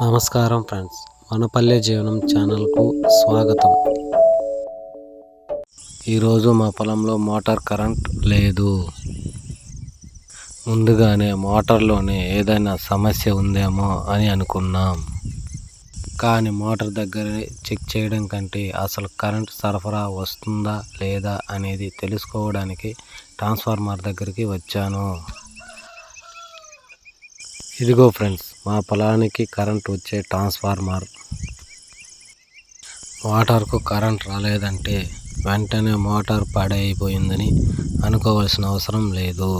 నమస్కారం ఫ్రెండ్స్, మన పల్లె జీవనం ఛానల్కు స్వాగతం. ఈరోజు మా పొలంలో మోటార్ కరెంట్ లేదు. ముందుగానే మోటార్లోనే ఏదైనా సమస్య ఉందేమో అని అనుకున్నాం. కానీ మోటార్ దగ్గర చెక్ చేయడం కంటే అసలు కరెంట్ సరఫరా వస్తుందా లేదా అనేది తెలుసుకోవడానికి ట్రాన్స్ఫార్మర్ దగ్గరికి వచ్చాను. ఇదిగో ఫ్రెండ్స్, మా పొలానికి కరెంట్ వచ్చే ట్రాన్స్ఫార్మర్. మోటార్కు కరెంట్ రాలేదంటే వెంటనే మోటార్ పాడైపోయిందని అనుకోవాల్సిన అవసరం లేదు.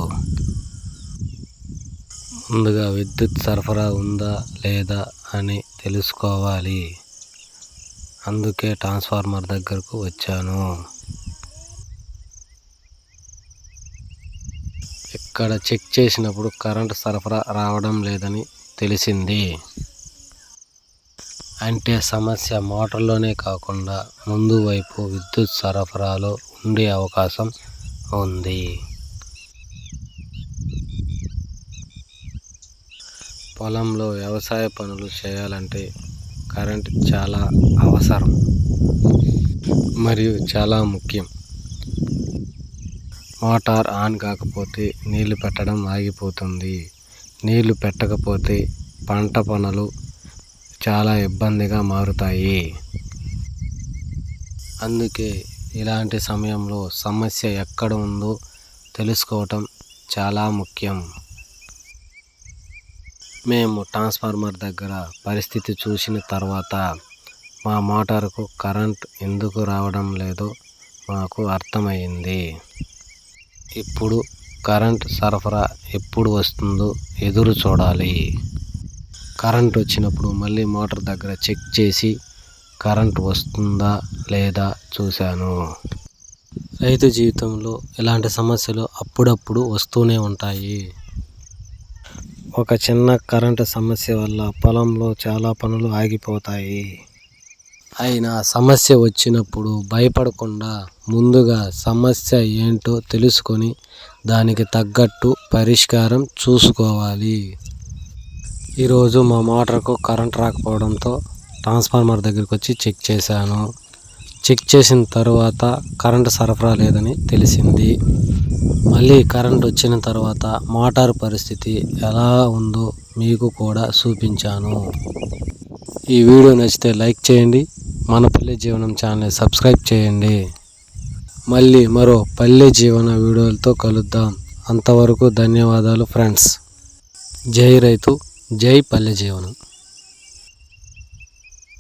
ముందుగా విద్యుత్ సరఫరా ఉందా లేదా అని తెలుసుకోవాలి. అందుకే ట్రాన్స్ఫార్మర్ దగ్గరకు వచ్చాను. ఇక్కడ చెక్ చేసినప్పుడు కరెంట్ సరఫరా రావడం లేదని తెలిసింది. అంటే సమస్య మోటార్లోనే కాకుండా ముందు వైపు విద్యుత్ సరఫరాలో ఉండే అవకాశం ఉంది. పొలంలో వ్యవసాయ పనులు చేయాలంటే కరెంట్ చాలా అవసరం మరియు చాలా ముఖ్యం. మోటార్ ఆన్ కాకపోతే నీళ్లు పెట్టడం ఆగిపోతుంది. నీళ్లు పెట్టకపోతే పంట పనులు చాలా ఇబ్బందిగా మారుతాయి. అందుకే ఇలాంటి సమయంలో సమస్య ఎక్కడ ఉందో తెలుసుకోవటం చాలా ముఖ్యం. మేము ట్రాన్స్ఫార్మర్ దగ్గర పరిస్థితి చూసిన తర్వాత మా మోటార్కు కరెంట్ ఎందుకు రావడం లేదో మాకు అర్థమైంది. ఇప్పుడు కరెంట్ సరఫరా ఎప్పుడు వస్తుందో ఎదురు చూడాలి. కరెంట్ వచ్చినప్పుడు మళ్ళీ మోటార్ దగ్గర చెక్ చేసి కరెంట్ వస్తుందా లేదా చూశాను. రైతు జీవితంలో ఇలాంటి సమస్యలు అప్పుడప్పుడు వస్తూనే ఉంటాయి. ఒక చిన్న కరెంటు సమస్య వల్ల పొలంలో చాలా పనులు ఆగిపోతాయి. అయినా సమస్య వచ్చినప్పుడు భయపడకుండా ముందుగా సమస్య ఏంటో తెలుసుకొని దానికి తగ్గట్టు పరిష్కారం చూసుకోవాలి. ఈరోజు మా మోటార్కు కరెంట్ రాకపోవడంతో ట్రాన్స్ఫార్మర్ దగ్గరికి వచ్చి చెక్ చేశాను. చెక్ చేసిన తర్వాత కరెంటు సరఫరా లేదని తెలిసింది. మళ్ళీ కరెంట్ వచ్చిన తర్వాత మోటార్ పరిస్థితి ఎలా ఉందో మీకు కూడా చూపించాను. ఈ వీడియో నచ్చితే లైక్ చేయండి. మన పల్లె జీవనం ఛానల్ని సబ్స్క్రైబ్ చేయండి. మళ్ళీ మరో పల్లె జీవన వీడియోలతో కలుద్దాం. అంతవరకు ధన్యవాదాలు ఫ్రెండ్స్. జై రైతు, జై పల్లె జీవనం.